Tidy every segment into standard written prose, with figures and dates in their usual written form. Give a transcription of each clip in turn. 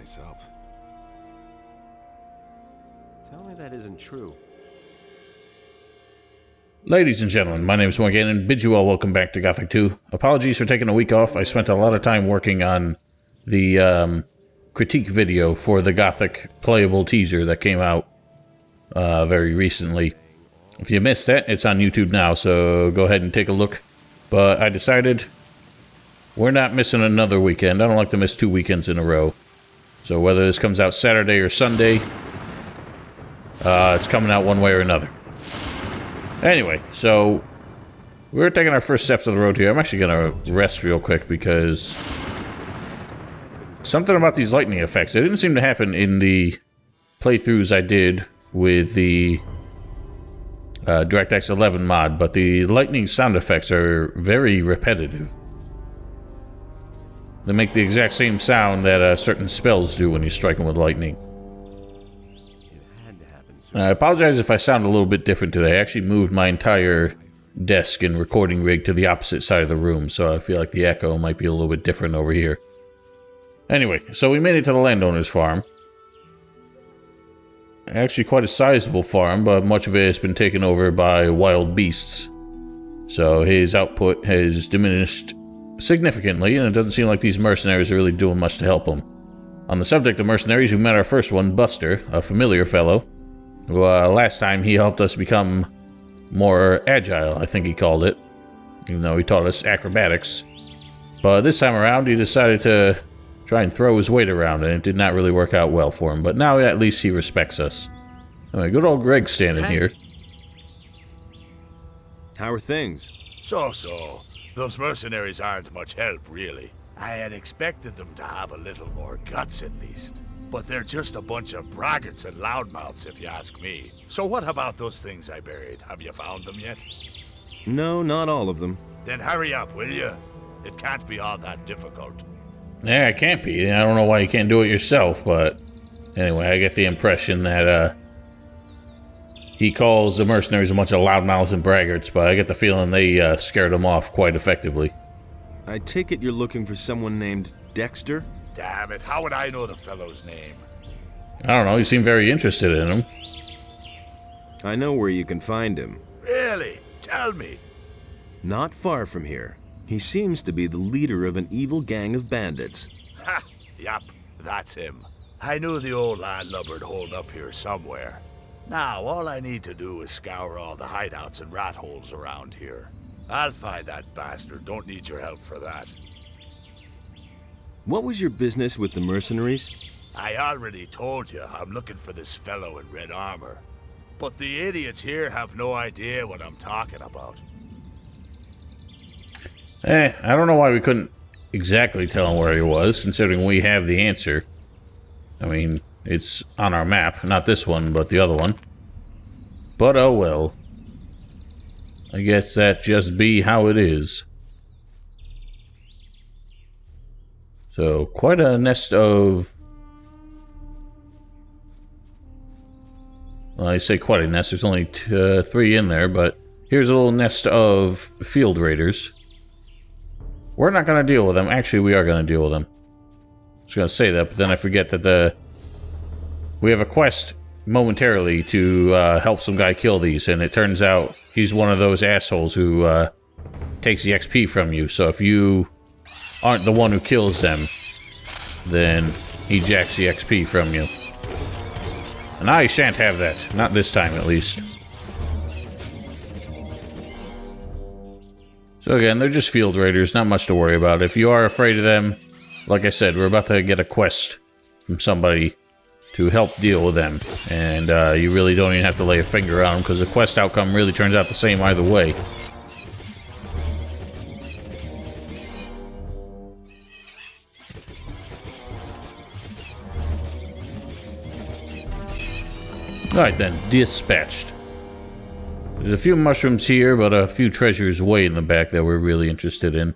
myself. Tell me that isn't true. Ladies and gentlemen, my name is Morgan and bid you all welcome back to Gothic 2. Apologies for taking a week off. I spent a lot of time working on the critique video for the Gothic playable teaser that came out very recently. If you missed that, it's on YouTube now, so go ahead and take a look. But I decided we're not missing another weekend. I don't like to miss 2 weekends in a row. So whether this comes out Saturday or Sunday, it's coming out one way or another. Anyway, so we're taking our first steps of the road here. I'm actually going to rest real quick because something about these lightning effects, it didn't seem to happen in the playthroughs I did with the DirectX 11 mod, but the lightning sound effects are very repetitive. They make the exact same sound that certain spells do when you strike them with lightning. I apologize if I sound a little bit different today. I actually moved my entire desk and recording rig to the opposite side of the room, so I feel like the echo might be a little bit different over here. Anyway, so we made it to the landowner's farm. Actually quite a sizable farm, but much of it has been taken over by wild beasts. So his output has diminished significantly, and it doesn't seem like these mercenaries are really doing much to help him. On the subject of mercenaries, we met our first one, Buster, a familiar fellow. Last time he helped us become more agile, I think he called it, even though he taught us acrobatics. But this time around he decided to try and throw his weight around, and it did not really work out well for him, but now at least he respects us. Anyway, good old Greg standing here. How are things? So. Those mercenaries aren't much help, really. I had expected them to have a little more guts, at least. But they're just a bunch of braggarts and loudmouths, if you ask me. So what about those things I buried? Have you found them yet? No, not all of them. Then hurry up, will you? It can't be all that difficult. Yeah, it can't be. I don't know why you can't do it yourself, but anyway, I get the impression that he calls the mercenaries a bunch of loudmouths and braggarts, but I get the feeling they scared him off quite effectively. I take it you're looking for someone named Dexter? Damn it, how would I know the fellow's name? I don't know, you seem very interested in him. I know where you can find him. Really? Tell me. Not far from here. He seems to be the leader of an evil gang of bandits. Ha! Yup, that's him. I knew the old landlubber'd hold up here somewhere. Now, all I need to do is scour all the hideouts and rat holes around here. I'll find that bastard, don't need your help for that. What was your business with the mercenaries? I already told you, I'm looking for this fellow in red armor. But the idiots here have no idea what I'm talking about. I don't know why we couldn't exactly tell him where he was, considering we have the answer. I mean, it's on our map, not this one, but the other one. But oh well. I guess that just be how it is. So, quite a nest of... Well, I say quite a nest, there's only 3 in there, but here's a little nest of field raiders. We're not going to deal with them. Actually, we are going to deal with them. I was going to say that, but then I forget that we have a quest momentarily to help some guy kill these, and it turns out he's one of those assholes who takes the XP from you. So if you aren't the one who kills them, then he jacks the XP from you. And I shan't have that. Not this time, at least. So again, they're just field raiders, not much to worry about. If you are afraid of them, like I said, we're about to get a quest from somebody to help deal with them. And you really don't even have to lay a finger on them, because the quest outcome really turns out the same either way. Alright then, dispatched. There's a few mushrooms here, but a few treasures way in the back that we're really interested in.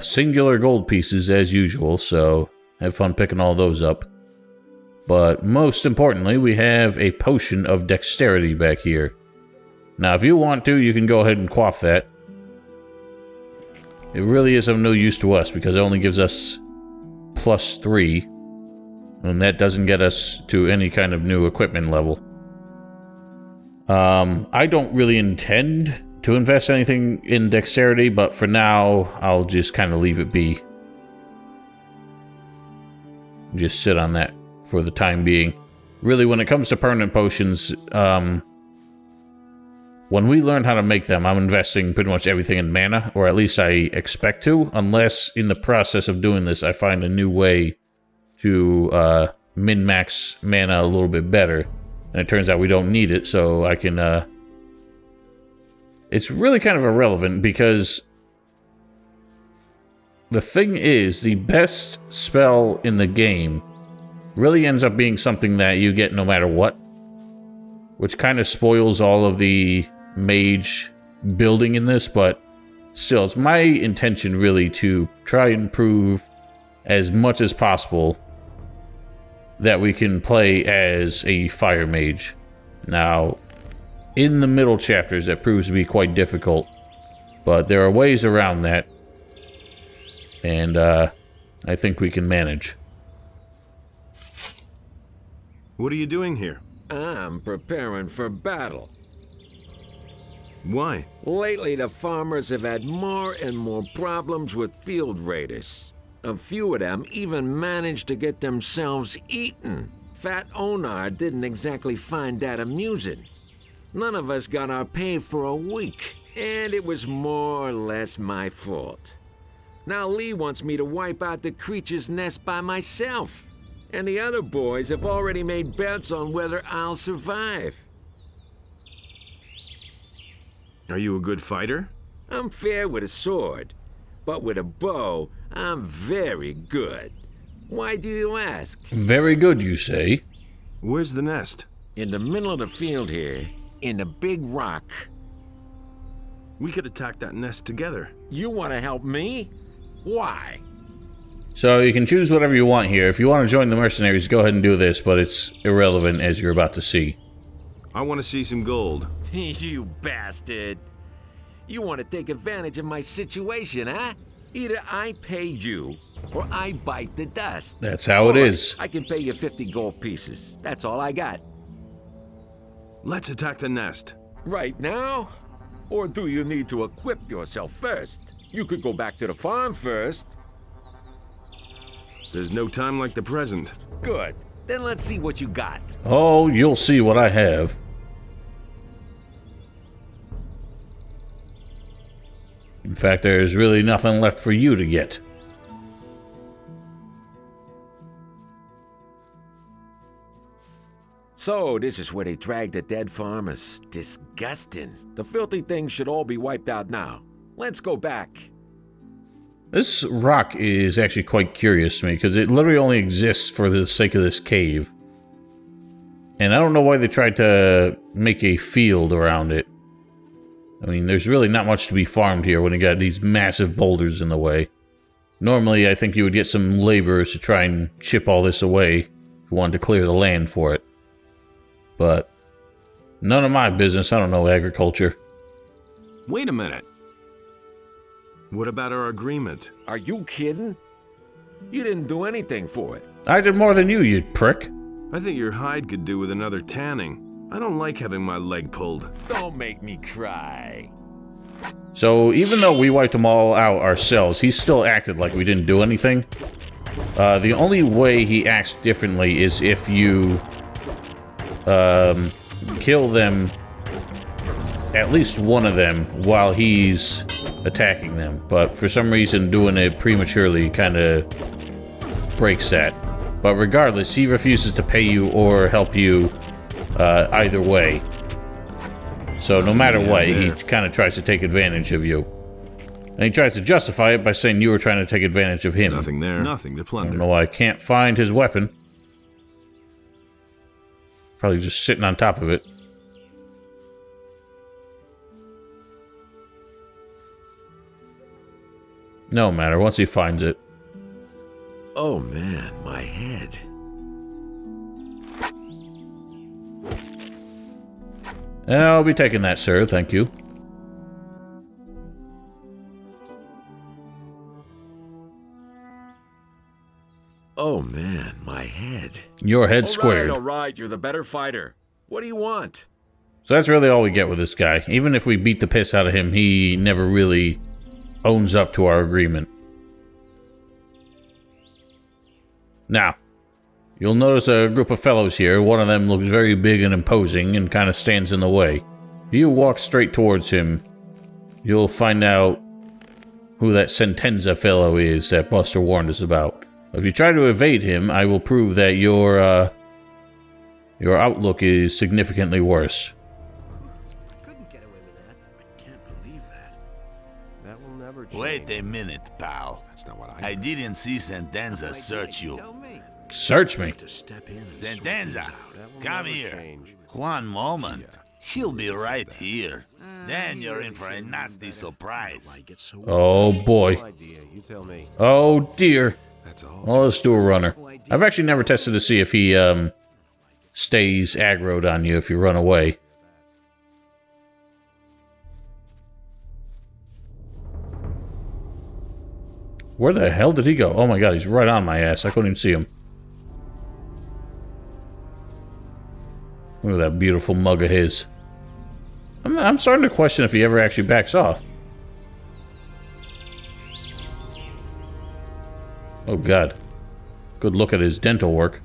Singular gold pieces as usual, so have fun picking all those up. But most importantly, we have a potion of dexterity back here. Now, if you want to, you can go ahead and quaff that. It really is of no use to us because it only gives us +3. And that doesn't get us to any kind of new equipment level. I don't really intend to invest anything in dexterity, but for now, I'll just kind of leave it be. Just sit on that for the time being. Really, when it comes to permanent potions, when we learn how to make them, I'm investing pretty much everything in mana, or at least I expect to, unless in the process of doing this, I find a new way to min-max mana a little bit better. And it turns out we don't need it, so I can... It's really kind of irrelevant, because the thing is, the best spell in the game really ends up being something that you get no matter what, which kind of spoils all of the mage building in this, but still, it's my intention really to try and prove as much as possible that we can play as a fire mage. Now, in the middle chapters, that proves to be quite difficult, but there are ways around that, and I think we can manage. What are you doing here? I'm preparing for battle. Why? Lately, the farmers have had more and more problems with field raiders. A few of them even managed to get themselves eaten. Fat Onar didn't exactly find that amusing. None of us got our pay for a week, and it was more or less my fault. Now Lee wants me to wipe out the creature's nest by myself. And the other boys have already made bets on whether I'll survive. Are you a good fighter? I'm fair with a sword, but with a bow, I'm very good. Why do you ask? Very good, you say? Where's the nest? In the middle of the field here, in the big rock. We could attack that nest together. You want to help me? Why? So you can choose whatever you want here. If you want to join the mercenaries, go ahead and do this, but it's irrelevant, as you're about to see. I want to see some gold. You bastard. You want to take advantage of my situation, huh? Either I pay you, or I bite the dust. That's how it is. I can pay you 50 gold pieces. That's all I got. Let's attack the nest. Right now? Or do you need to equip yourself first? You could go back to the farm first. There's no time like the present. Good. Then let's see what you got. Oh, you'll see what I have. In fact, there's really nothing left for you to get. So, this is where they drag the dead farmers. Disgusting. The filthy things should all be wiped out now. Let's go back. This rock is actually quite curious to me, because it literally only exists for the sake of this cave. And I don't know why they tried to make a field around it. I mean, there's really not much to be farmed here when you got these massive boulders in the way. Normally, I think you would get some laborers to try and chip all this away if you wanted to clear the land for it. But none of my business. I don't know agriculture. Wait a minute. What about our agreement? Are you kidding? You didn't do anything for it. I did more than you prick. I think your hide could do with another tanning. I don't like having my leg pulled. Don't make me cry. So even though we wiped them all out ourselves, he still acted like we didn't do anything. The only way he acts differently is if you kill them, at least one of them, while he's attacking them. But for some reason, doing it prematurely kind of breaks that. But regardless, he refuses to pay you or help you either way. So no matter what, he kind of tries to take advantage of you. And he tries to justify it by saying you were trying to take advantage of him. Nothing there. Nothing to I plunder. don't know why I can't find his weapon. Probably just sitting on top of it. No matter, once he finds it. Oh man, my head. I'll be taking that, sir. Thank you. Oh man, my head. Your head squared. All right, you're the better fighter. What do you want? So that's really all we get with this guy. Even if we beat the piss out of him, he never really owns up to our agreement. Now, you'll notice a group of fellows here. One of them looks very big and imposing and kind of stands in the way. If you walk straight towards him, you'll find out who that Sentenza fellow is that Buster warned us about. If you try to evade him, I will prove that your outlook is significantly worse. I couldn't get away with that. I can't believe that. That will never change. Wait a minute, pal. That's not what I didn't see Sentenza search you. Tell me. Search me. To step in and Sentenza, That will come never here. change. One moment. He'll be right here. Then you're in for a nasty surprise. I get so Oh boy. No idea. You tell me. Oh dear. That's all. Well, let's do a runner. I've actually never tested to see if he stays aggroed on you if you run away. Where the hell did he go? Oh my god, he's right on my ass. I couldn't even see him. Look at that beautiful mug of his. I'm starting to question if he ever actually backs off. Oh god. Good look at his dental work.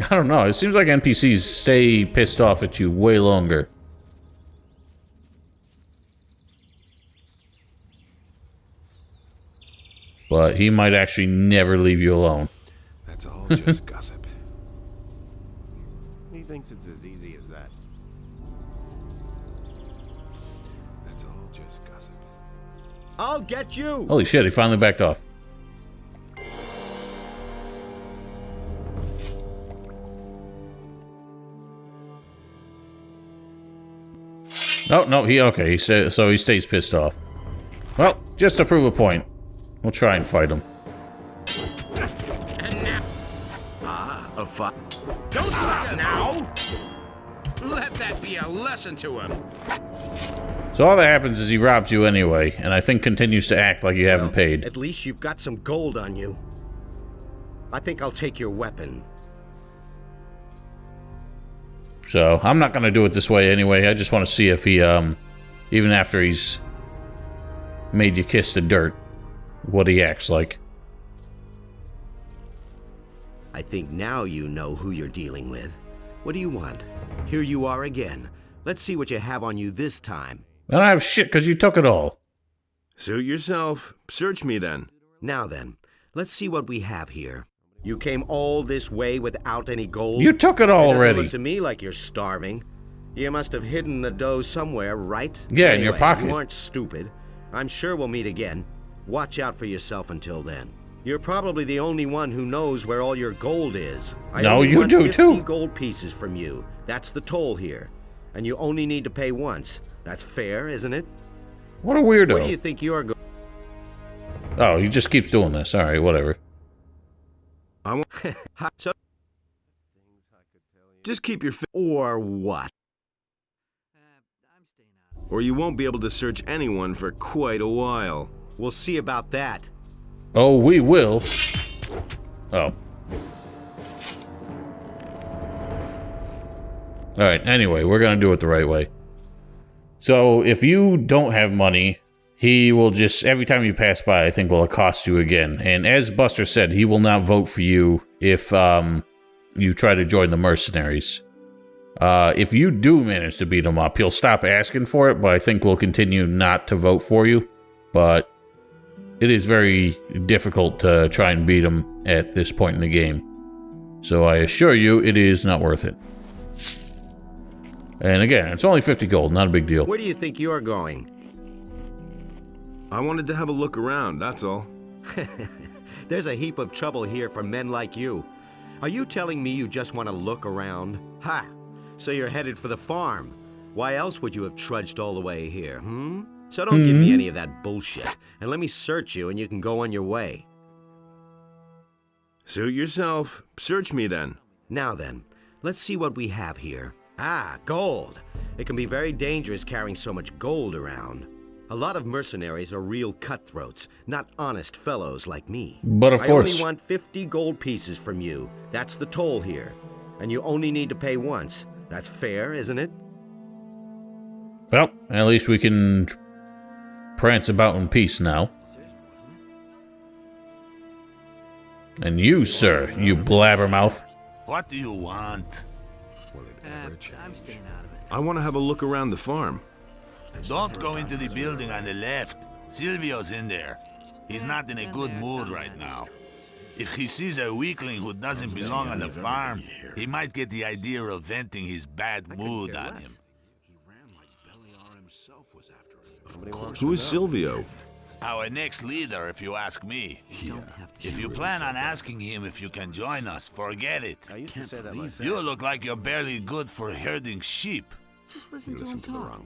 I don't know. It seems like NPCs stay pissed off at you way longer. But he might actually never leave you alone. That's all just gossip. He thinks it's as easy as that. That's all just gossip. I'll get you! Holy shit, he finally backed off. Oh, no, he so he stays pissed off. Well, just to prove a point, we'll try and fight him. a fight. Don't stop now! Let that be a lesson to him. So all that happens is he robs you anyway, and I think continues to act like you haven't paid. At least you've got some gold on you. I think I'll take your weapon. So I'm not gonna do it this way anyway. I just want to see if he, even after he's made you kiss the dirt, what he acts like. I think now you know who you're dealing with. What do you want? Here you are again. Let's see what you have on you this time. I don't have shit because you took it all. Suit yourself. Search me then. Now then, let's see what we have here. You came all this way without any gold? You took it all It doesn't already. look to me like you're starving. You must have hidden the dough somewhere, right? Yeah, in your pocket. You aren't stupid. I'm sure we'll meet again. Watch out for yourself until then. You're probably the only one who knows where all your gold is. I No, only you want do 50 too. gold pieces from you. That's the toll here. And you only need to pay once. That's fair, isn't it? What a weirdo. Where do you think you're going? Oh, he just keeps doing this. Alright, whatever. I want. So, Just keep your. or what? Or you won't be able to search anyone for quite a while. We'll see about that. Oh, we will. Oh. Alright, anyway, we're gonna do it the right way. So, if you don't have money, he will just, every time you pass by, I think will accost you again. And as Buster said, he will not vote for you if you try to join the mercenaries. If you do manage to beat him up, he'll stop asking for it, but I think we'll continue not to vote for you. But it is very difficult to try and beat him at this point in the game. So I assure you, it is not worth it. And again, it's only 50 gold, not a big deal. Where do you think you're going? I wanted to have a look around, that's all. There's a heap of trouble here for men like you. Are you telling me you just want to look around? Ha! So you're headed for the farm. Why else would you have trudged all the way here, So don't give me any of that bullshit, and let me search you and you can go on your way. Suit yourself. Search me then. Now then, let's see what we have here. Ah, gold. It can be very dangerous carrying so much gold around. A lot of mercenaries are real cutthroats, not honest fellows like me. But of course. I only want 50 gold pieces from you. That's the toll here. And you only need to pay once. That's fair, isn't it? Well, at least we can prance about in peace now. And you, sir, you blabbermouth. What do you want? I'm staying out of it. I want to have a look around the farm. Don't go into the building on the left. Silvio's in there. He's not in a good mood right now. If he sees a weakling who doesn't belong on the farm, he might get the idea of venting his bad mood on him. Who is Silvio? Our next leader, if you ask me. If you plan on asking him if you can join us, forget it. I used to say that myself. You look like you're barely good for herding sheep. Just listen to him talk.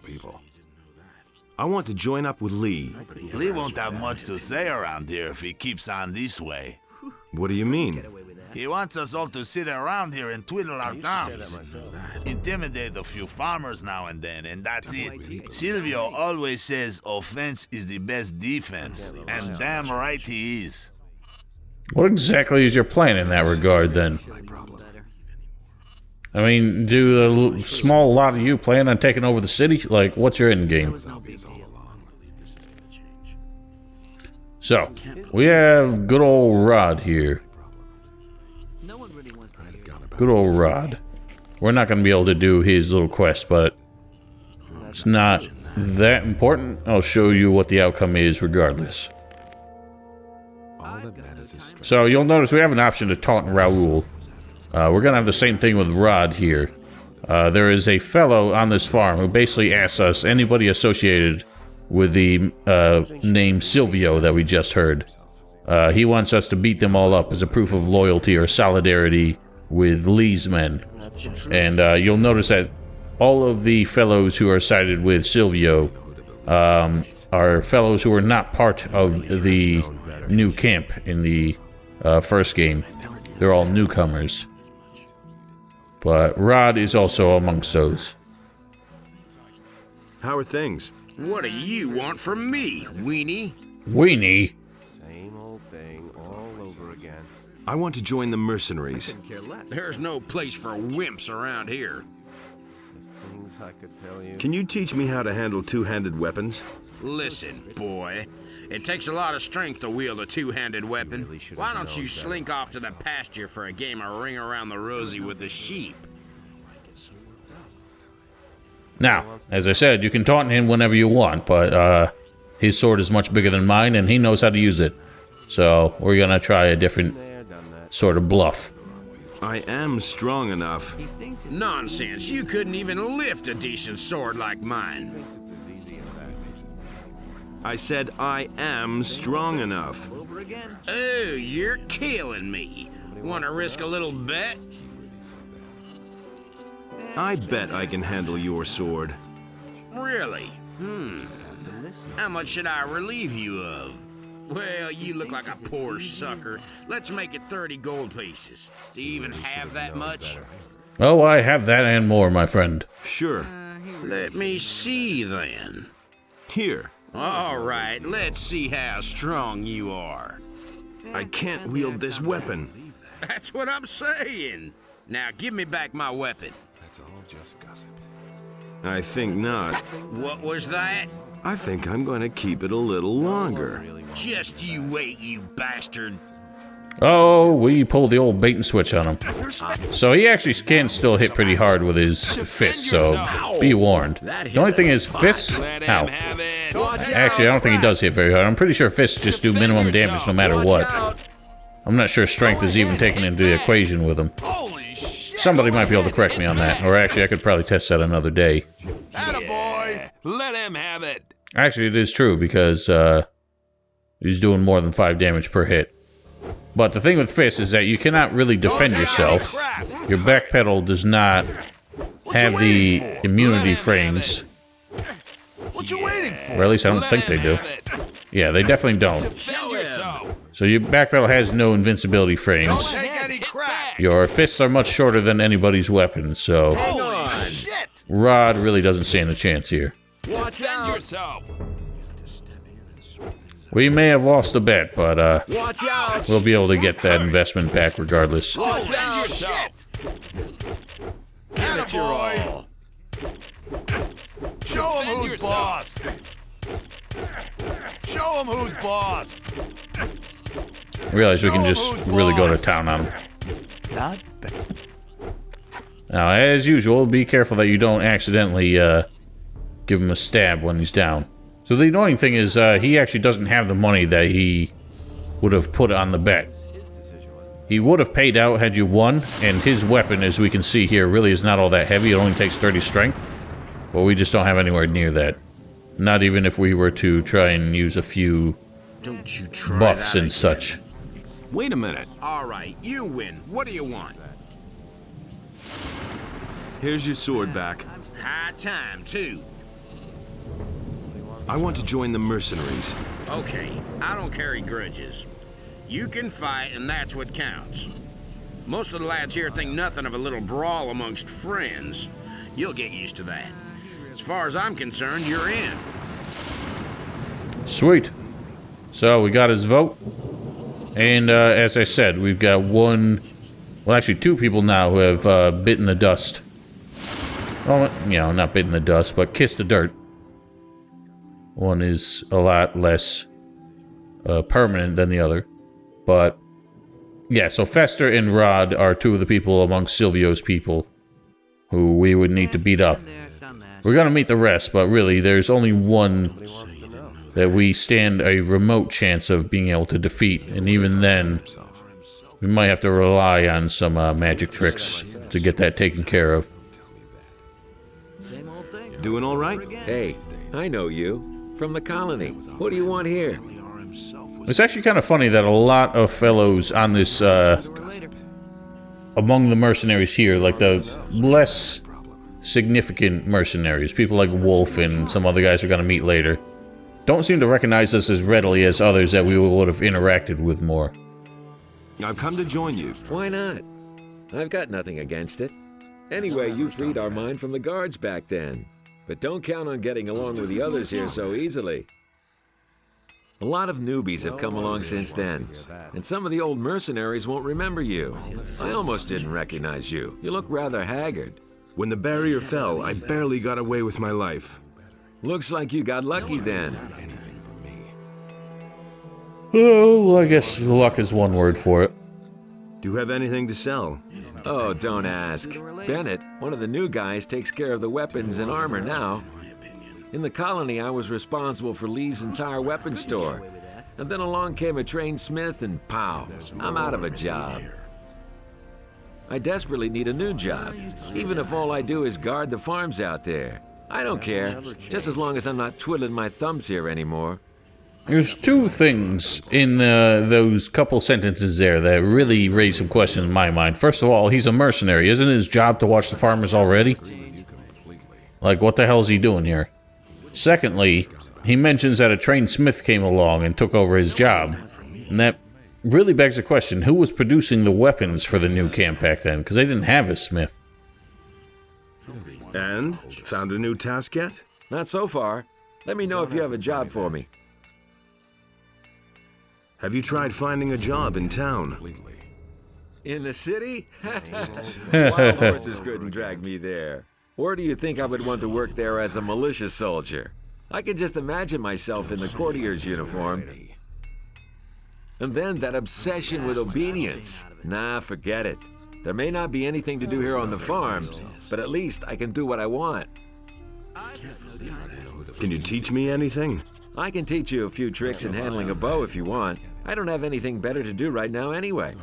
I want to join up with Lee. Lee won't have much to say around here if he keeps on this way. What do you mean? He wants us all to sit around here and twiddle our thumbs. Intimidate a few farmers now and then, and that's it. Silvio always says offense is the best defense, and damn right he is. What exactly is your plan in that regard, then? I mean, do a small lot of you plan on taking over the city? Like, what's your end game? So, we have good old Rod here. No one really wants to hear. Good old Rod. We're not going to be able to do his little quest, but it's not that important. I'll show you what the outcome is regardless. So, you'll notice we have an option to taunt Raoul. We're going to have the same thing with Rod here. There is a fellow on this farm who basically asks us, anybody associated with the name Silvio that we just heard. He wants us to beat them all up as a proof of loyalty or solidarity with Lee's men. And you'll notice that all of the fellows who are sided with Silvio are fellows who are not part of the new camp in the first game. They're all newcomers. But Rod is also amongst those. How are things? What do you want from me, weenie? Weenie? Same old thing all over again. I want to join the mercenaries. Couldn't care less. There's no place for wimps around here. The things I could tell you. Can you teach me how to handle two-handed weapons? Listen, boy. It takes a lot of strength to wield a two-handed weapon. Why don't you slink off to the pasture for a game of ring around the rosy with the sheep? Now, as I said, you can taunt him whenever you want, but his sword is much bigger than mine, and he knows how to use it. So, we're gonna try a different sort of bluff. I am strong enough. Nonsense. You couldn't even lift a decent sword like mine. I said I am strong enough. Oh, you're killing me. Want to risk a little bet? I bet I can handle your sword. Really? How much should I relieve you of? Well, you look like a poor sucker. Let's make it 30 gold pieces. Do you even have that much? Oh, I have that and more, my friend. Sure. Let me see, then. Here. All right, let's see how strong you are. I can't wield this weapon. That's what I'm saying. Now, give me back my weapon. I think not. What was that? I think I'm going to keep it a little longer. Just you wait, you bastard. Oh, we pulled the old bait and switch on him. So he actually can still hit pretty hard with his fists, so be warned. The only thing is, fists? Ow. Actually, I don't think he does hit very hard. I'm pretty sure fists just do minimum damage no matter what. I'm not sure strength is even taken into the equation with him. Somebody might be able to correct me on that, or actually I could probably test that another day. Attaboy! Let him have it! Actually, it is true, because he's doing more than 5 damage per hit. But the thing with fists is that you cannot really defend yourself. Your back pedal does not have the immunity frames. What you waiting for? Or at least I don't think they do. Yeah, they definitely don't. Defend yourself! So your back pedal has no invincibility frames. Take any crap! Your fists are much shorter than anybody's weapons, so Shit! Rod really doesn't stand a chance here. Defend yourself! We may have lost a bet, but Watch out! we'll be able to get that investment back regardless. Watch Defend out! yourself. Attaboy! Show him who's boss! Show him who's boss! I realize we can just really go to town on him. Not bad. Now, as usual, be careful that you don't accidentally give him a stab when he's down. So the annoying thing is he actually doesn't have the money that he would have put on the bet. He would have paid out had you won, and his weapon, as we can see here, really is not all that heavy. It only takes 30 strength. But we just don't have anywhere near that. Not even if we were to try and use a few Don't you try buffs that and again. such. Wait a minute. All right, you win. What do you want? Here's your sword back. High time, too. I want to join the mercenaries. Okay, I don't carry grudges. You can fight, and that's what counts. Most of the lads here think nothing of a little brawl amongst friends. You'll get used to that. As far as I'm concerned, you're in. Sweet. So we got his vote. And as I said, we've got one... Well, actually two people now who have bitten the dust. Well, you know, not bitten the dust, but kissed the dirt. One is a lot less permanent than the other. But, yeah, so Fester and Rod are two of the people amongst Silvio's people who we would need to beat up. We're gonna meet the rest, but really, there's only one that we stand a remote chance of being able to defeat, and even then, we might have to rely on some magic tricks to get that taken care of. Doing all right? Hey, I know you. From the colony. What do you want here? It's actually kind of funny that a lot of fellows on this, among the mercenaries here, like the less significant mercenaries, people like Wolf and some other guys we're going to meet later, don't seem to recognize us as readily as others that we would have interacted with more. I've come to join you. Why not? I've got nothing against it. Anyway, you freed our mine from the guards back then. But don't count on getting along with the others here so easily. A lot of newbies have come along since then, and some of the old mercenaries won't remember you. I almost didn't recognize you. You look rather haggard. When the barrier fell, I barely got away with my life. Looks like you got lucky then. Oh, well, I guess luck is one word for it. Do you have anything to sell? Oh, don't ask. Bennett, one of the new guys, takes care of the weapons and armor now. In the colony, I was responsible for Lee's entire weapons store. And then along came a trained smith and pow, I'm out of a job. I desperately need a new job, even if all I do is guard the farms out there. I don't care, just as long as I'm not twiddling my thumbs here anymore. There's two things in those couple sentences there that really raise some questions in my mind. First of all, he's a mercenary. Isn't his job to watch the farmers already? Like, what the hell is he doing here? Secondly, he mentions that a trained smith came along and took over his job. And that really begs the question, who was producing the weapons for the new camp back then? Because they didn't have a smith. And? Found a new task yet? Not so far. Let me know if you have a job for me. Have you tried finding a job in town? In the city? Wild horses couldn't drag me there. Or do you think I would want to work there as a militia soldier? I can just imagine myself in the courtier's uniform. And then that obsession with obedience. Nah, forget it. There may not be anything to do here on the farm, but at least I can do what I want. Can you teach me anything? I can teach you a few tricks in handling a bow if you want. I don't have anything better to do right now anyway.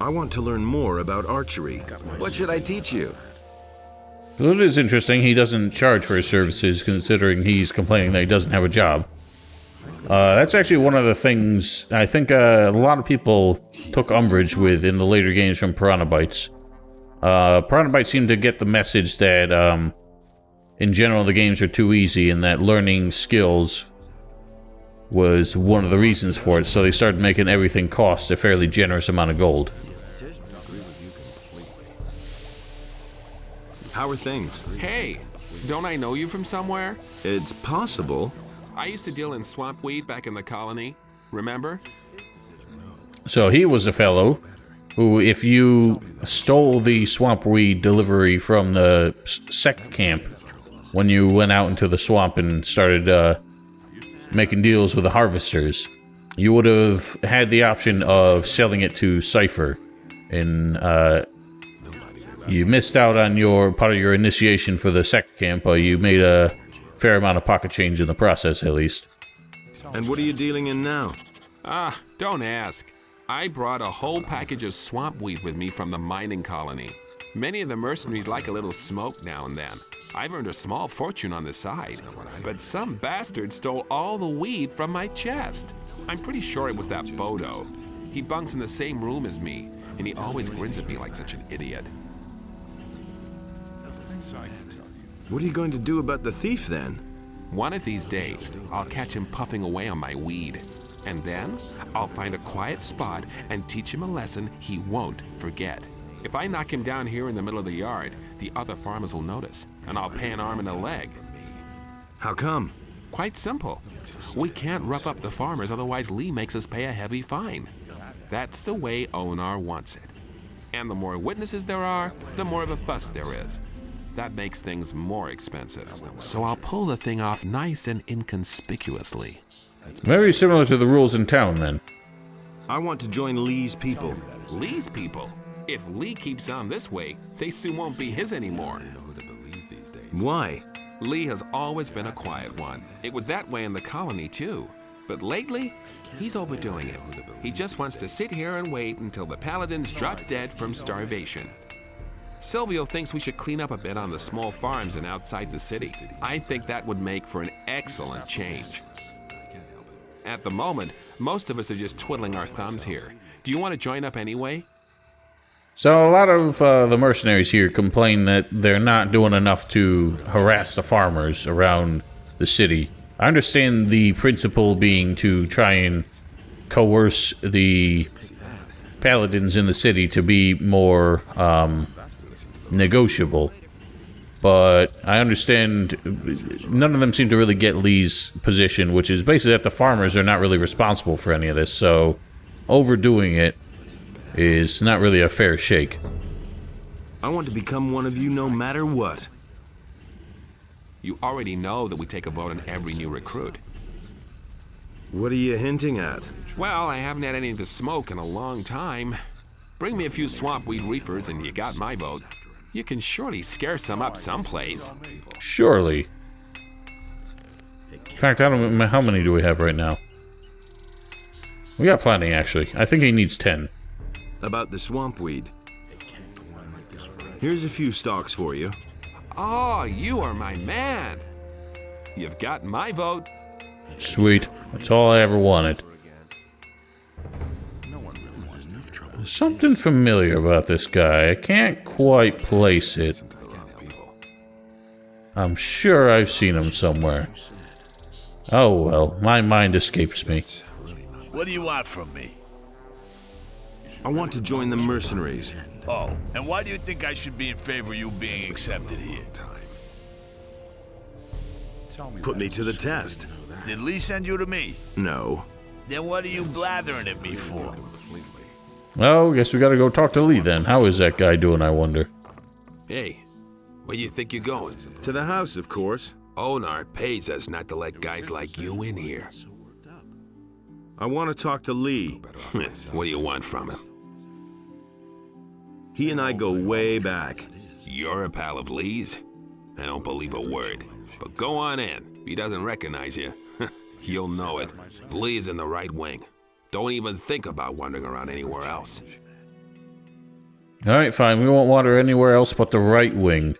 I want to learn more about archery. What should I teach you? Well, it is interesting he doesn't charge for his services, considering he's complaining that he doesn't have a job. That's actually one of the things I think a lot of people took umbrage with in the later games from Piranha Bytes. Piranha Bytes seemed to get the message that, in general, the games are too easy, and that learning skills was one of the reasons for it, so they started making everything cost a fairly generous amount of gold. How are things? Hey, don't I know you from somewhere? It's possible. I used to deal in swamp weed back in the colony. Remember? So he was a fellow who, if you stole the swamp weed delivery from the sect camp when you went out into the swamp and started making deals with the harvesters, you would have had the option of selling it to Cypher. And you missed out on part of your initiation for the sect camp, but you made a fair amount of pocket change in the process, at least. And what are you dealing in now? Ah, don't ask. I brought a whole package of swamp weed with me from the mining colony. Many of the mercenaries like a little smoke now and then. I've earned a small fortune on the side, but some bastard stole all the weed from my chest. I'm pretty sure it was that Bodo. He bunks in the same room as me, and he always grins at me like such an idiot. What are you going to do about the thief, then? One of these days, I'll catch him puffing away on my weed. And then, I'll find a quiet spot and teach him a lesson he won't forget. If I knock him down here in the middle of the yard, the other farmers will notice, and I'll pay an arm and a leg. How come? Quite simple. We can't rough up the farmers, otherwise Lee makes us pay a heavy fine. That's the way Onar wants it. And the more witnesses there are, the more of a fuss there is. That makes things more expensive. So I'll pull the thing off nice and inconspicuously. Very similar to the rules in town, then. I want to join Lee's people. Lee's people? If Lee keeps on this way, they soon won't be his anymore. Why? Lee has always been a quiet one. It was that way in the colony, too. But lately, he's overdoing it. He just wants to sit here and wait until the paladins drop dead from starvation. Silvio thinks we should clean up a bit on the small farms and outside the city. I think that would make for an excellent change. At the moment, most of us are just twiddling our thumbs here. Do you want to join up anyway? So a lot of the mercenaries here complain that they're not doing enough to harass the farmers around the city. I understand the principle being to try and coerce the paladins in the city to be more negotiable. But I understand none of them seem to really get Lee's position, which is basically that the farmers are not really responsible for any of this, so overdoing it is not really a fair shake. I want to become one of you no matter what. You already know that we take a vote on every new recruit. What are you hinting at? Well, I haven't had anything to smoke in a long time. Bring me a few swamp weed reefers and you got my vote. You can surely scare some up someplace. Surely. In fact, I don't know how many do we have right now. We got plenty, actually. I think he needs 10. About the swamp weed. Here's a few stalks for you. Oh, you are my man. You've got my vote. Sweet. That's all I ever wanted. There's something familiar about this guy. I can't quite place it. I'm sure I've seen him somewhere. Oh well, my mind escapes me. What do you want from me? I want to join the mercenaries. Oh, and why do you think I should be in favor of you being accepted here? Put me to the test. Did Lee send you to me? No. Then what are you blathering at me for? Well, guess we gotta go talk to Lee then. How is that guy doing, I wonder? Hey, where you think you're going? To the house, of course. Onar pays us not to let guys like you in here. I want to talk to Lee. What do you want from him? He and I go way back. You're a pal of Lee's? I don't believe a word. But go on in. If he doesn't recognize you, you'll know it. Lee is in the right wing. Don't even think about wandering around anywhere else. Alright, fine. We won't wander anywhere else but the right wing.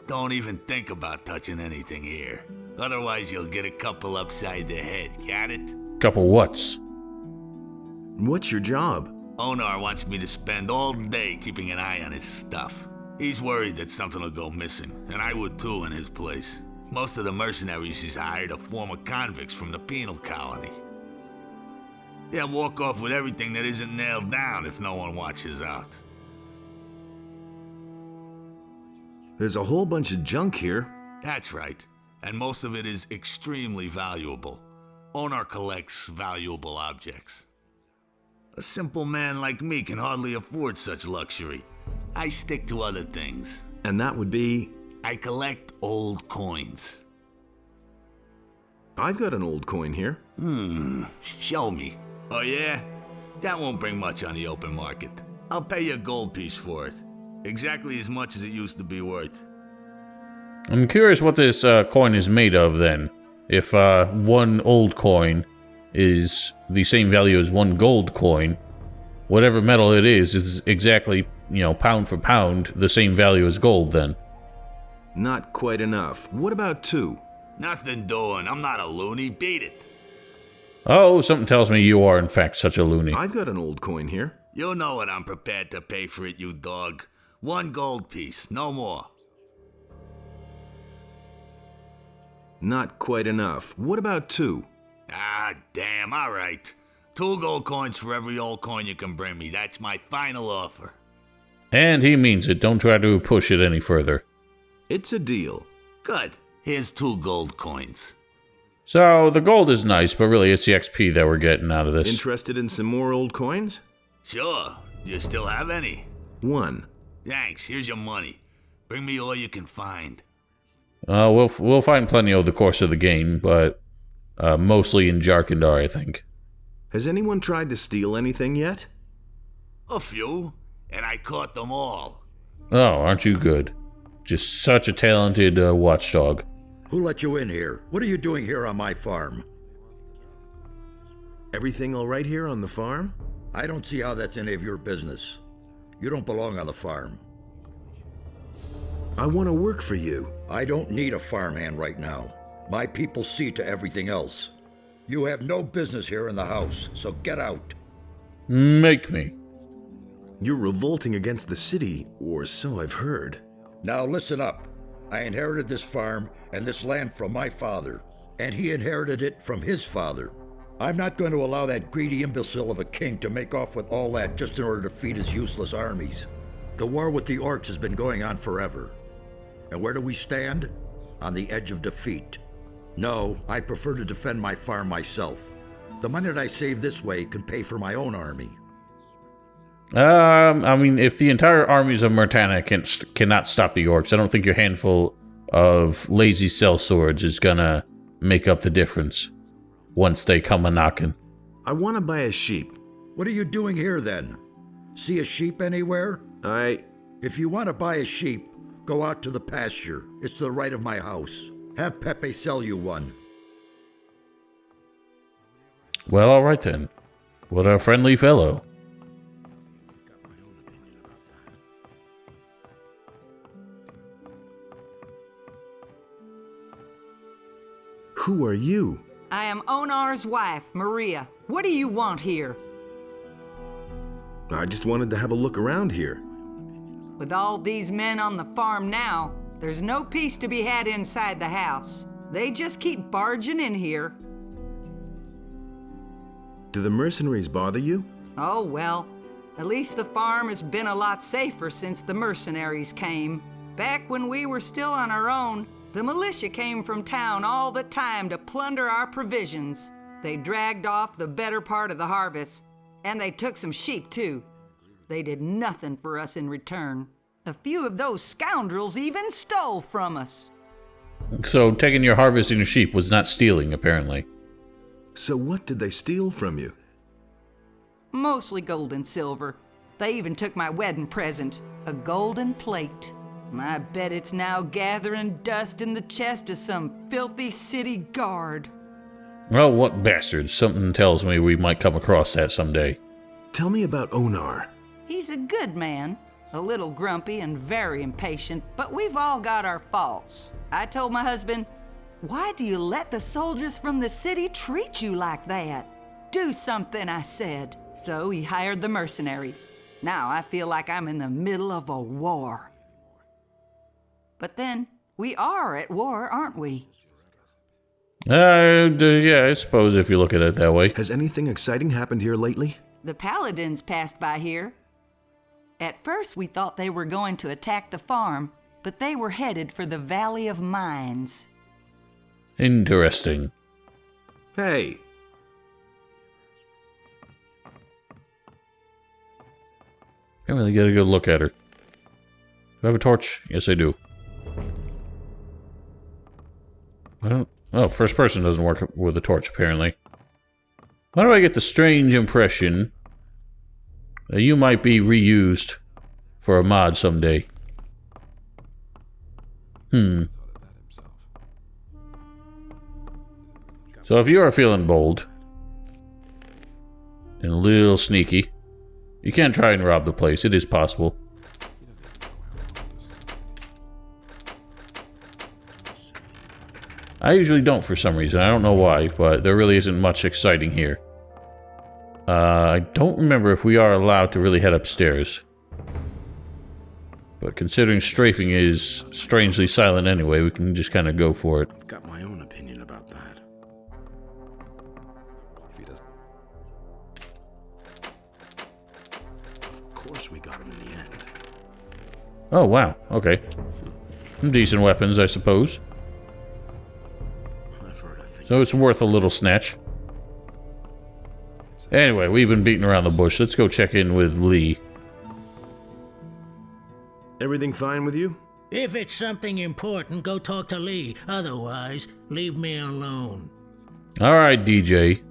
Don't even think about touching anything here. Otherwise, you'll get a couple upside the head, got it? Couple what's? What's your job? Onar wants me to spend all day keeping an eye on his stuff. He's worried that something will go missing, and I would too in his place. Most of the mercenaries he's hired are former convicts from the penal colony. They'll walk off with everything that isn't nailed down if no one watches out. There's a whole bunch of junk here. That's right. And most of it is extremely valuable. Onar collects valuable objects. A simple man like me can hardly afford such luxury. I stick to other things. And that would be? I collect old coins. I've got an old coin here. Show me. Oh yeah? That won't bring much on the open market. I'll pay you a gold piece for it. Exactly as much as it used to be worth. I'm curious what this coin is made of then. If one old coin is the same value as one gold coin, whatever metal it is exactly, pound for pound, the same value as gold then. Not quite enough. What about 2? Nothing doing. I'm not a loony. Beat it. Oh, something tells me you are in fact such a loony. I've got an old coin here. You know what I'm prepared to pay for it, you dog. 1 gold piece, no more. Not quite enough. What about 2? Ah, damn, all right. 2 gold coins for every old coin you can bring me. That's my final offer. And he means it. Don't try to push it any further. It's a deal. Good. Here's 2 gold coins. So, the gold is nice, but really it's the XP that we're getting out of this. Interested in some more old coins? Sure. You still have any? 1. Thanks. Here's your money. Bring me all you can find. We'll find plenty over the course of the game, but mostly in Jarkandar, I think. Has anyone tried to steal anything yet? A few, and I caught them all. Oh, aren't you good? Just such a talented watchdog. Who let you in here? What are you doing here on my farm? Everything all right here on the farm? I don't see how that's any of your business. You don't belong on the farm. I want to work for you. I don't need a farmhand right now. My people see to everything else. You have no business here in the house, so get out. Make me. You're revolting against the city, or so I've heard. Now listen up. I inherited this farm and this land from my father, and he inherited it from his father. I'm not going to allow that greedy imbecile of a king to make off with all that just in order to feed his useless armies. The war with the orcs has been going on forever. And where do we stand? On the edge of defeat. No, I prefer to defend my farm myself. The money that I save this way can pay for my own army. I mean, if the entire armies of Murtana cannot stop the orcs, I don't think your handful of lazy sellswords is gonna make up the difference once they come a-knocking. I want to buy a sheep. What are you doing here then? See a sheep anywhere? If you want to buy a sheep, go out to the pasture. It's to the right of my house. Have Pepe sell you one. Well, all right then. What a friendly fellow. Who are you? I am Onar's wife, Maria. What do you want here? I just wanted to have a look around here. With all these men on the farm now, there's no peace to be had inside the house. They just keep barging in here. Do the mercenaries bother you? Oh, well. At least the farm has been a lot safer since the mercenaries came. Back when we were still on our own, the militia came from town all the time to plunder our provisions. They dragged off the better part of the harvest, and they took some sheep, too. They did nothing for us in return. A few of those scoundrels even stole from us. So taking your harvest and your sheep was not stealing, apparently. So what did they steal from you? Mostly gold and silver. They even took my wedding present, a golden plate. I bet it's now gathering dust in the chest of some filthy city guard. Oh, what bastards. Something tells me we might come across that someday. Tell me about Onar. He's a good man, a little grumpy and very impatient, but we've all got our faults. I told my husband, "Why do you let the soldiers from the city treat you like that? Do something," I said. So he hired the mercenaries. Now I feel like I'm in the middle of a war. But then, we are at war, aren't we? Yeah, I suppose if you look at it that way. Has anything exciting happened here lately? The paladins passed by here. At first, we thought they were going to attack the farm, but they were headed for the Valley of Mines. Interesting. Hey, Can't really get a good look at her. Do I have a torch? Yes, I do. I don't... Oh, first person doesn't work with a torch, apparently. Why do I get the strange impression that you might be reused for a mod someday? So if you are feeling bold and a little sneaky, you can try and rob the place. It is possible. I usually don't for some reason. I don't know why, but there really isn't much exciting here. I don't remember if we are allowed to really head upstairs. But considering strafing is strangely silent anyway, we can just kind of go for it. I've got my own opinion about that. If he doesn't... Of course we got him in the end. Oh, wow. Okay. Some decent weapons, I suppose. I've heard a thing. So it's worth a little snatch. Anyway, we've been beating around the bush. Let's go check in with Lee. everything fine with you? If it's something important, go talk to Lee. Otherwise, leave me alone. Alright, DJ.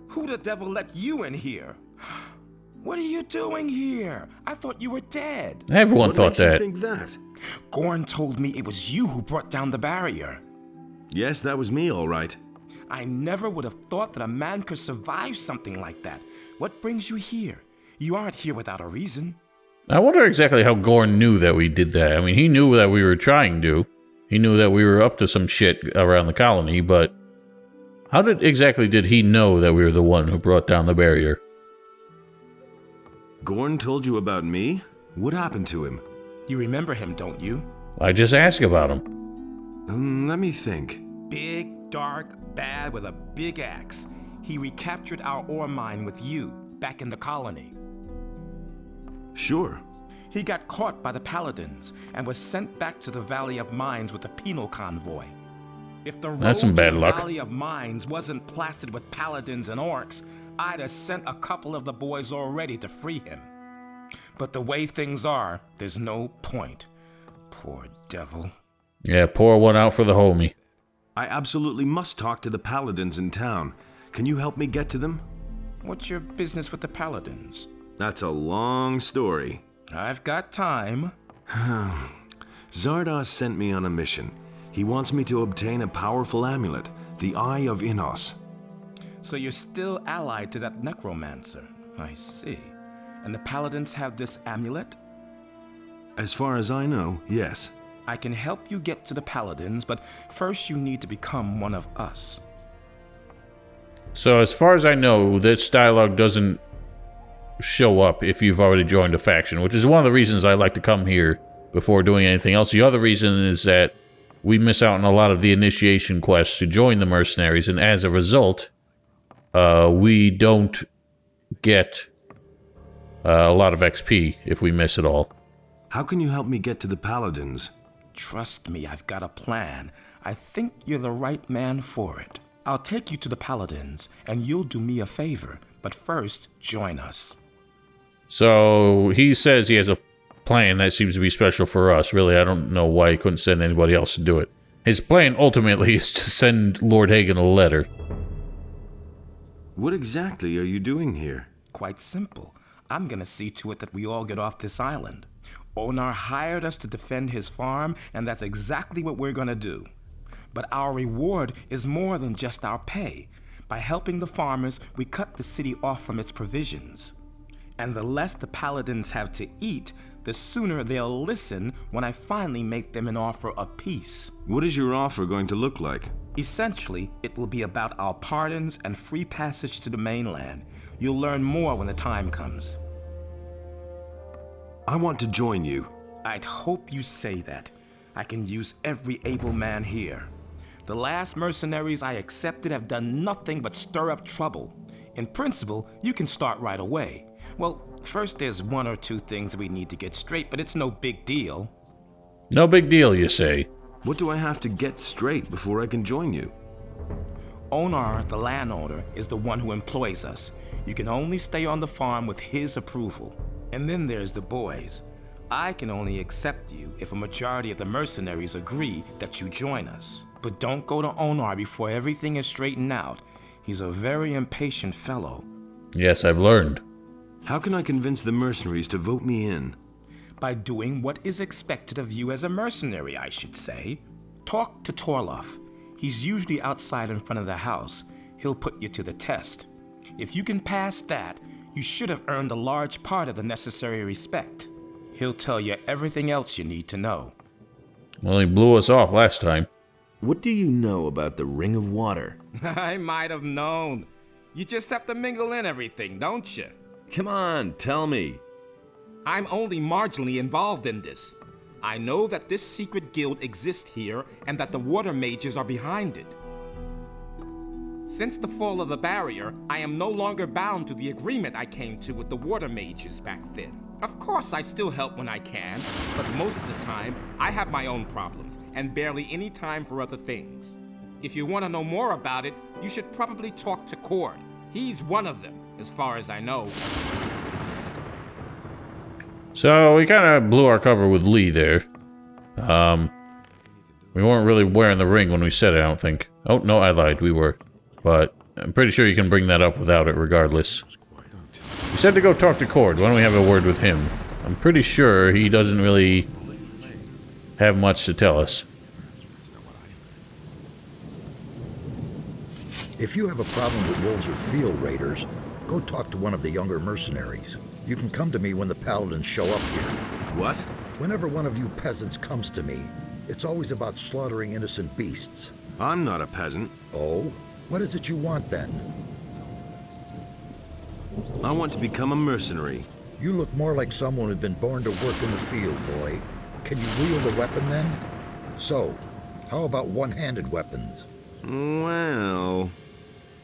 Who the devil let you in here? What are you doing here? I thought you were dead. Everyone thought that. What makes you think that? Gorn told me it was you who brought down the barrier. Yes, that was me, all right. I never would have thought that a man could survive something like that. What brings you here? You aren't here without a reason. I wonder exactly how Gorn knew that we did that. I mean, he knew that we were trying to. He knew that we were up to some shit around the colony, but how exactly did he know that we were the one who brought down the barrier? Gorn told you about me? What happened to him? You remember him, don't you? I just asked about him. Let me think. Big, dark, bad with a big axe. He recaptured our ore mine with you, back in the colony. Sure. He got caught by the Paladins and was sent back to the Valley of Mines with a penal convoy. If the road some bad to the luck. Valley of Mines wasn't plastered with Paladins and Orcs, I'd have sent a couple of the boys already to free him. But the way things are, there's no point. Poor devil. Yeah, pour one out for the homie. I absolutely must talk to the Paladins in town. Can you help me get to them? What's your business with the Paladins? That's a long story. I've got time. Zardoz sent me on a mission. He wants me to obtain a powerful amulet, the Eye of Innos. So you're still allied to that necromancer. I see. And the Paladins have this amulet? As far as I know, yes. I can help you get to the Paladins, but first you need to become one of us. So as far as I know, this dialogue doesn't show up if you've already joined a faction, which is one of the reasons I like to come here before doing anything else. The other reason is that we miss out on a lot of the initiation quests to join the mercenaries, and as a result, we don't get a lot of XP if we miss it all. How can you help me get to the Paladins? Trust me, I've got a plan. I think you're the right man for it. I'll take you to the Paladins, and you'll do me a favor, but first, join us. So, he says he has a plan that seems to be special for us. Really, I don't know why he couldn't send anybody else to do it. His plan, ultimately, is to send Lord Hagen a letter. What exactly are you doing here? Quite simple. I'm gonna see to it that we all get off this island. Onar hired us to defend his farm, and that's exactly what we're gonna do. But our reward is more than just our pay. By helping the farmers, we cut the city off from its provisions. And the less the Paladins have to eat, the sooner they'll listen when I finally make them an offer of peace. What is your offer going to look like? Essentially, it will be about our pardons and free passage to the mainland. You'll learn more when the time comes. I want to join you. I'd hope you say that. I can use every able man here. The last mercenaries I accepted have done nothing but stir up trouble. In principle, you can start right away. Well, first there's one or two things we need to get straight, but it's no big deal. No big deal, you say. What do I have to get straight before I can join you? Onar, the landowner, is the one who employs us. You can only stay on the farm with his approval. And then there's the boys. I can only accept you if a majority of the mercenaries agree that you join us. But don't go to Onar before everything is straightened out. He's a very impatient fellow. Yes, I've learned. How can I convince the mercenaries to vote me in? By doing what is expected of you as a mercenary, I should say. Talk to Torloff. He's usually outside in front of the house. He'll put you to the test. If you can pass that, you should have earned a large part of the necessary respect. He'll tell you everything else you need to know. Well, he blew us off last time. What do you know about the Ring of Water? I might have known. You just have to mingle in everything, don't you? Come on, tell me. I'm only marginally involved in this. I know that this secret guild exists here and that the water mages are behind it. Since the fall of the barrier, I am no longer bound to the agreement I came to with the water mages back then. Of course, I still help when I can, but most of the time, I have my own problems and barely any time for other things. If you want to know more about it, you should probably talk to Cord. He's one of them, as far as I know. So we kind of blew our cover with Lee there. We weren't really wearing the ring when we said it, I don't think. Oh, no, I lied. We were. But I'm pretty sure you can bring that up without it regardless. You said to go talk to Cord. Why don't we have a word with him? I'm pretty sure he doesn't really have much to tell us. If you have a problem with wolves or field raiders, go talk to one of the younger mercenaries. You can come to me when the paladins show up here. What? Whenever one of you peasants comes to me, it's always about slaughtering innocent beasts. I'm not a peasant. Oh? What is it you want then? I want to become a mercenary. You look more like someone who's been born to work in the field, boy. Can you wield a weapon then? So, how about one-handed weapons? Well...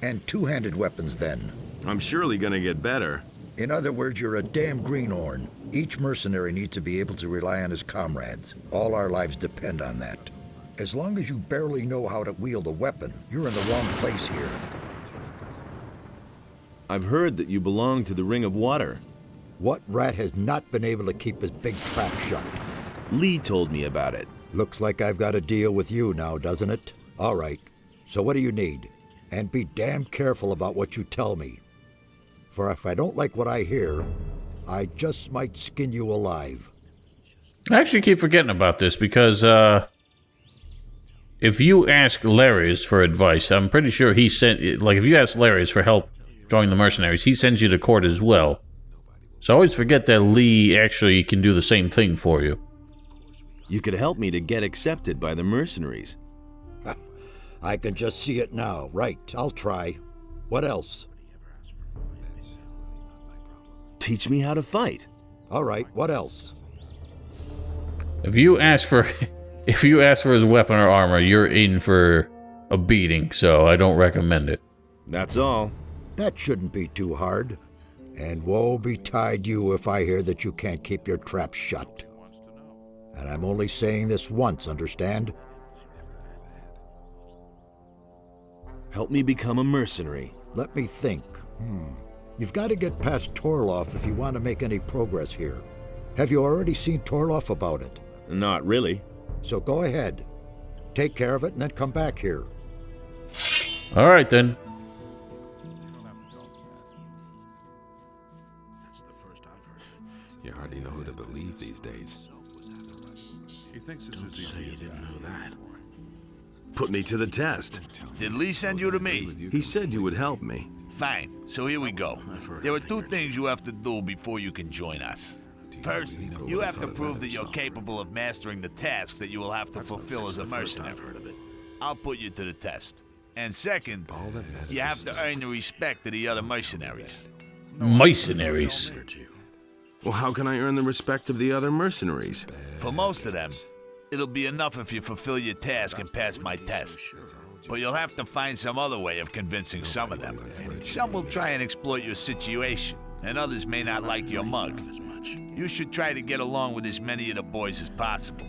And two-handed weapons then? I'm surely gonna get better. In other words, you're a damn greenhorn. Each mercenary needs to be able to rely on his comrades. All our lives depend on that. As long as you barely know how to wield a weapon, you're in the wrong place here. I've heard that you belong to the Ring of Water. What rat has not been able to keep his big trap shut? Lee told me about it. Looks like I've got a deal with you now, doesn't it? All right. So what do you need? And be damn careful about what you tell me. For if I don't like what I hear, I just might skin you alive. I actually keep forgetting about this because, if you ask Larius for advice, I'm pretty sure he sent... Like, if you ask Larius for help joining the mercenaries, he sends you to court as well. So I always forget that Lee actually can do the same thing for you. You could help me to get accepted by the mercenaries. I can just see it now. Right, I'll try. What else? Teach me how to fight. All right, what else? If you ask for his weapon or armor, you're in for a beating, so I don't recommend it. That's all. That shouldn't be too hard. And woe betide you if I hear that you can't keep your trap shut. And I'm only saying this once, understand? Help me become a mercenary. Let me think. You've got to get past Torloff if you want to make any progress here. Have you already seen Torloff about it? Not really. So go ahead. Take care of it and then come back here. All right, then. You hardly know who to believe these days. Don't say you didn't know that. Put me to the test. Did Lee send you to me? He said you would help me. Fine. So here we go. There are two things you have to do before you can join us. First, you have to prove that you're capable of mastering the tasks that you will have to fulfill as a mercenary. I'll put you to the test. And second, you have to earn the respect of the other mercenaries. Mercenaries? Well, how can I earn the respect of the other mercenaries? For most of them, it'll be enough if you fulfill your task and pass my test. But you'll have to find some other way of convincing some of them. Some will try and exploit your situation, and others may not like your mug. You should try to get along with as many of the boys as possible.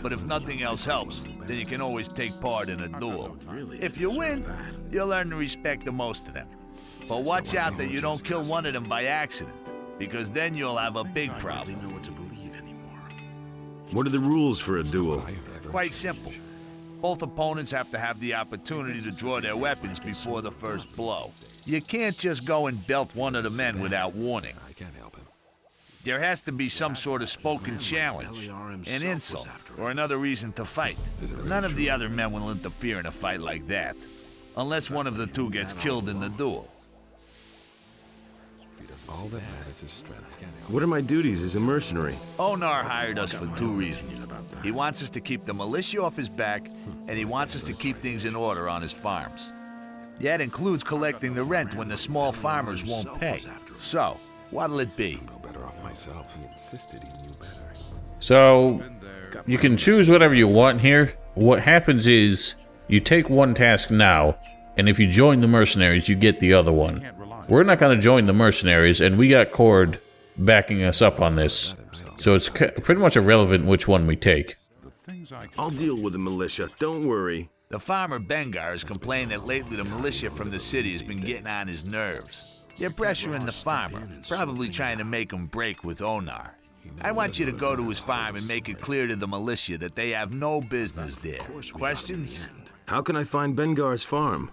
But if nothing else helps, then you can always take part in a duel. If you win, you'll learn to respect the most of them. But watch out that you don't kill one of them by accident, because then you'll have a big problem. What are the rules for a duel? Quite simple. Both opponents have to have the opportunity to draw their weapons before the first blow. You can't just go and belt one of the men without warning. There has to be some sort of spoken challenge, an insult, or another reason to fight. None of the other men will interfere in a fight like that, unless one of the two gets killed in the duel. All that matters is strength. What are my duties as a mercenary? Onar hired us for 2 reasons. He wants us to keep the militia off his back, and he wants us to keep things in order on his farms. That includes collecting the rent when the small farmers won't pay. So, what'll it be? Better off myself. He insisted he knew better. So, you can choose whatever you want here. What happens is, you take one task now, and if you join the mercenaries, you get the other one. We're not going to join the mercenaries, and we got Cord backing us up on this. So it's pretty much irrelevant which one we take. I'll deal with the militia, don't worry. The farmer Bengar has complained that lately the militia from the city has been getting on his nerves. They're pressuring the farmer, probably trying to make him break with Onar. I want you to go to his farm and make it clear to the militia that they have no business there. Questions? How can I find Bengar's farm?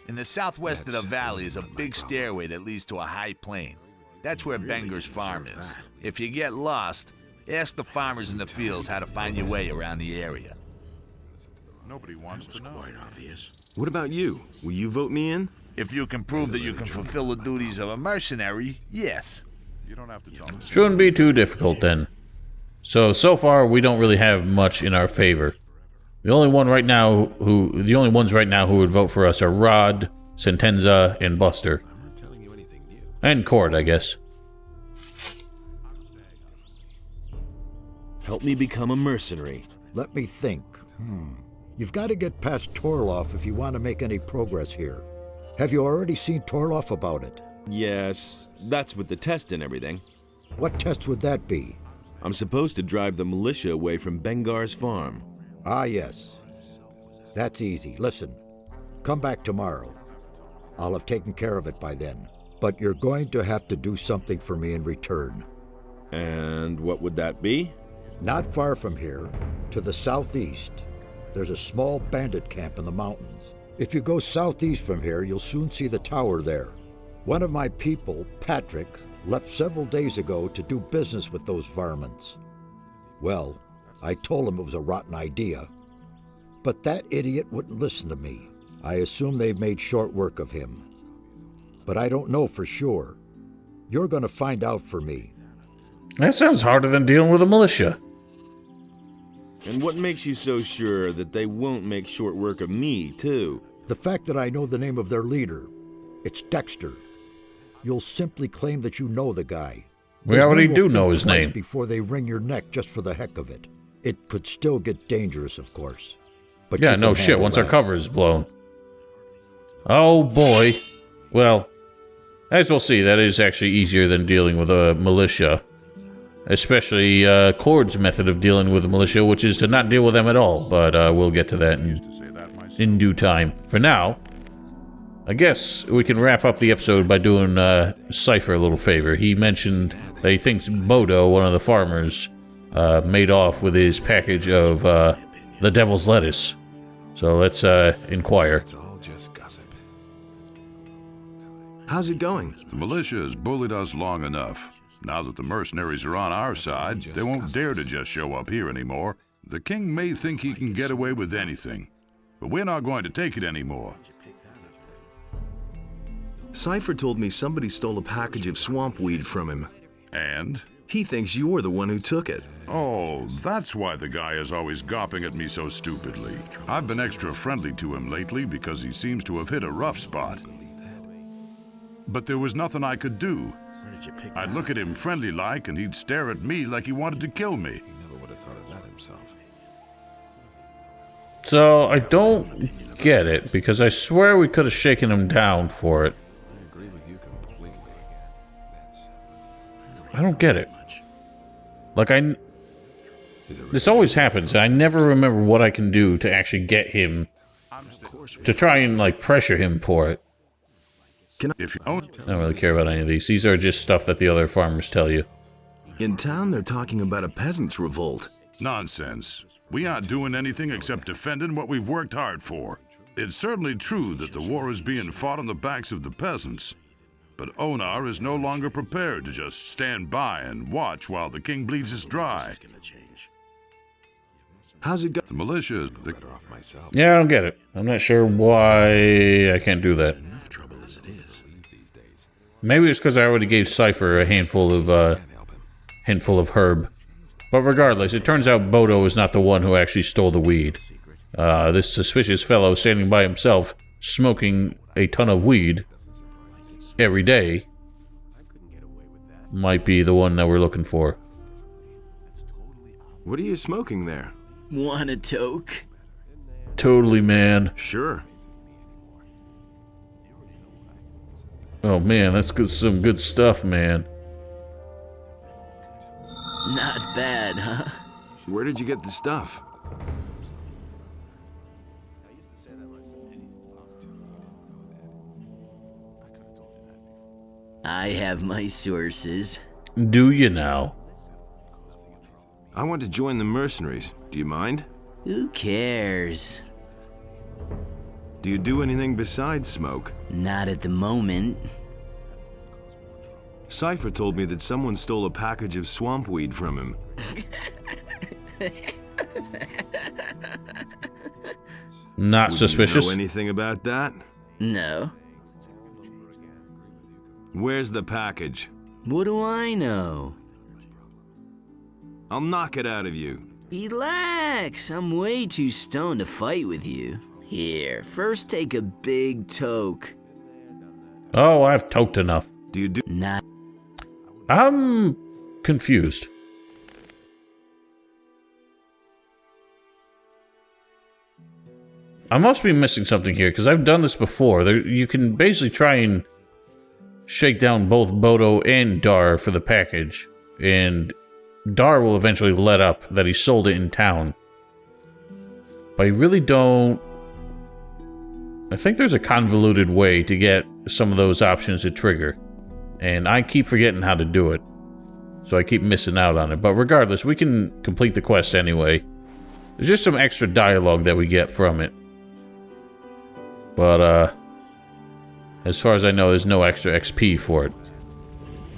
In the southwest of the valley is a big stairway that leads to a high plain. That's where Bengar's farm is. If you get lost, ask the farmers in the fields how to find your way around the area. Nobody wants to know. Quite obvious. What about you? Will you vote me in? If you can prove that you can fulfill the duties of a mercenary, yes. You don't have to tell me. Shouldn't be too difficult then. So far we don't really have much in our favor. The only ones right now who would vote for us are Rod, Sentenza, and Buster. And Cord, I guess. Help me become a mercenary. Let me think. You've got to get past Torloff if you want to make any progress here. Have you already seen Torloff about it? Yes, that's with the test and everything. What test would that be? I'm supposed to drive the militia away from Bengar's farm. Ah, yes. That's easy. Listen, come back tomorrow. I'll have taken care of it by then. But you're going to have to do something for me in return. And what would that be? Not far from here, to the southeast, there's a small bandit camp in the mountains. If you go southeast from here, you'll soon see the tower there. One of my people, Patrick, left several days ago to do business with those varmints. Well, I told him it was a rotten idea, but that idiot wouldn't listen to me. I assume they've made short work of him, but I don't know for sure. You're going to find out for me. That sounds harder than dealing with a militia. And what makes you so sure that they won't make short work of me, too? The fact that I know the name of their leader. It's Dexter. You'll simply claim that you know the guy. We already do know his name. Before they wring your neck just for the heck of it. It could still get dangerous, of course. But yeah, no shit, once our cover is blown. Oh boy. Well, as we'll see, that is actually easier than dealing with a militia. Especially Cord's method of dealing with a militia, which is to not deal with them at all. But we'll get to that in due time. For now, I guess we can wrap up the episode by doing Cypher a little favor. He mentioned that he thinks Bodo, one of the farmers, made off with his package of the devil's lettuce. So let's inquire. It's all just gossip. How's it going? The militia has bullied us long enough. Now that the mercenaries are on our side, they won't dare to just show up here anymore. The king may think he can get away with anything, but we're not going to take it anymore. Cypher told me somebody stole a package of swamp weed from him. And? He thinks you're the one who took it. Oh, that's why the guy is always gawping at me so stupidly. I've been extra friendly to him lately because he seems to have hit a rough spot. But there was nothing I could do. I'd look at him friendly-like, and he'd stare at me like he wanted to kill me. He never would have thought of that himself. So, I don't get it, because I swear we could have shaken him down for it. I agree with you completely. I don't get it. Like, this always happens, and I never remember what I can do to actually get him, to try and, like, pressure him for it. If you don't, I don't really care about any of these. These are just stuff that the other farmers tell you. In town, they're talking about a peasants' revolt. nonsense. We aren't doing anything except defending what we've worked hard for. It's certainly true that the war is being fought on the backs of the peasants, but Onar is no longer prepared to just stand by and watch while the king bleeds us dry. How's it go? The militia, Yeah, I don't get it. I'm not sure why I can't do that. Enough trouble as it is. Maybe it's because I already gave Cypher a handful of herb. But regardless, it turns out Bodo is not the one who actually stole the weed. This suspicious fellow standing by himself, smoking a ton of weed every day, might be the one that we're looking for. What are you smoking there? Want a toke? Totally, man. Sure. Oh man, that's some good stuff, man. Not bad, huh? Where did you get the stuff? I have my sources. Do you now? I want to join the mercenaries. Do you mind? Who cares? Do you do anything besides smoke? Not at the moment. Cypher told me that someone stole a package of swamp weed from him. Not suspicious. You know anything about that? No. Where's the package? What do I know? I'll knock it out of you. Relax, I'm way too stoned to fight with you. Here, first take a big toke. Oh, I've toked enough. Do you do? Not. I'm confused. I must be missing something here, because I've done this before. You can basically try and shake down both Bodo and Dar for the package, and Dar will eventually let up that he sold it in town. But I really don't... I think there's a convoluted way to get some of those options to trigger, and I keep forgetting how to do it, so I keep missing out on it. But regardless, we can complete the quest anyway. There's just some extra dialogue that we get from it. But, as far as I know, there's no extra XP for it.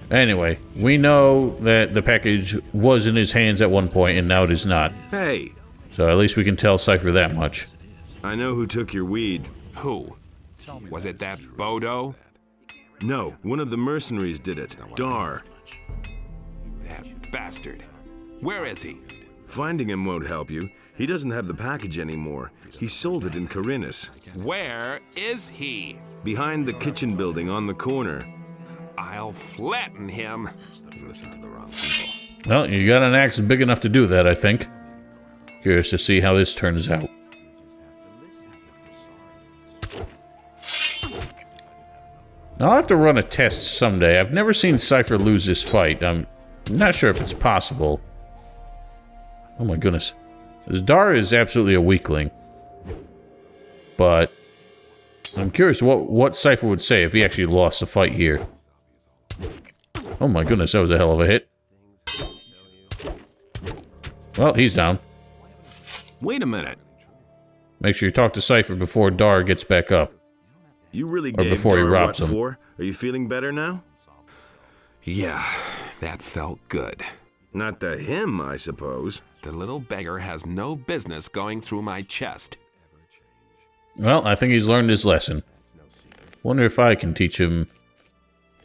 Anyway, we know that the package was in his hands at one point, and now it is not. Hey! So at least we can tell Cypher that much. I know who took your weed. Who? Was it that Bodo? No, one of the mercenaries did it. Dar. That bastard. Where is he? Finding him won't help you. He doesn't have the package anymore. He sold it in Corinus. Where is he? Behind the kitchen building on the corner. I'll flatten him. Well, you got an axe big enough to do that, I think. Curious to see how this turns out. I'll have to run a test someday. I've never seen Cypher lose this fight. I'm not sure if it's possible. Oh my goodness. This Dar is absolutely a weakling. But I'm curious what Cypher would say if he actually lost the fight here. Oh my goodness, that was a hell of a hit. Well, he's down. Wait a minute. Make sure you talk to Cypher before Dar gets back up. You really Or gave before he Dar robs what him. for? Are you feeling better now? Yeah, that felt good. Not to him, I suppose. The little beggar has no business going through my chest. Well, I think he's learned his lesson. Wonder if I can teach him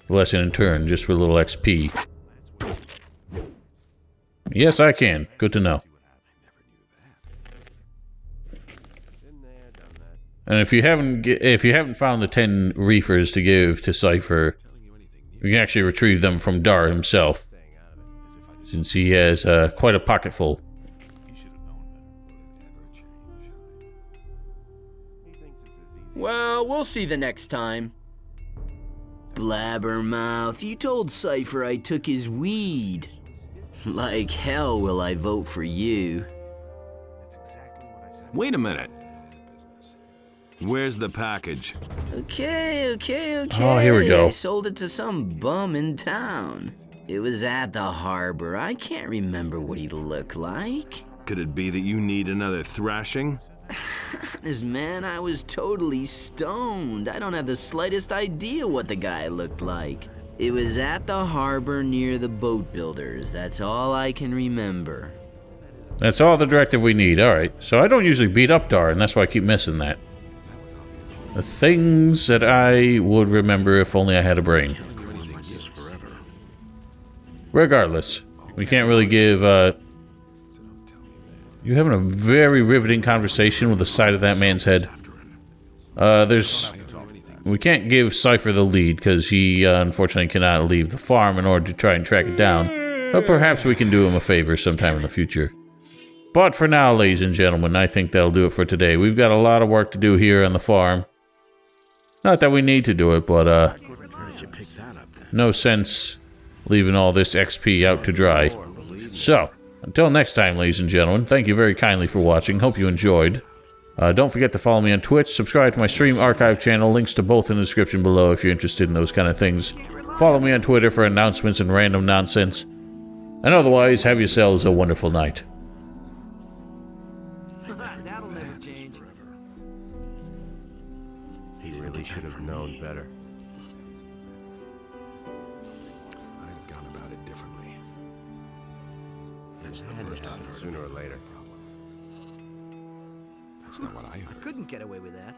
the lesson in turn, just for a little XP. Yes, I can. Good to know. And if you haven't found the 10 reefers to give to Cypher, you can actually retrieve them from Dar himself, since he has quite a pocketful. Well, we'll see the next time. Blabbermouth, you told Cypher I took his weed. Like hell will I vote for you. Wait a minute. Where's the package? Okay. Oh, here we go. I sold it to some bum in town. It was at the harbor. I can't remember what he looked like. Could it be that you need another thrashing? Honest, man, I was totally stoned. I don't have the slightest idea what the guy looked like. It was at the harbor near the boat builders. That's all I can remember. That's all the directive we need. Alright, so I don't usually beat up Dar, and that's why I keep missing that. The things that I would remember if only I had a brain. Regardless, we can't really give, You're having a very riveting conversation with the side of that man's head. We can't give Cypher the lead, because he, unfortunately cannot leave the farm in order to try and track it down. But perhaps we can do him a favor sometime in the future. But for now, ladies and gentlemen, I think that'll do it for today. We've got a lot of work to do here on the farm. Not that we need to do it, but, no sense leaving all this XP out to dry. So, until next time, ladies and gentlemen, thank you very kindly for watching. Hope you enjoyed. Don't forget to follow me on Twitch, subscribe to my stream archive channel, links to both in the description below if you're interested in those kind of things. Follow me on Twitter for announcements and random nonsense. And otherwise, have yourselves a wonderful night. That'll never change. He really should have known better. I'd have gone about it differently. That's the first time, sooner or later. That's not what I heard. Couldn't get away with that.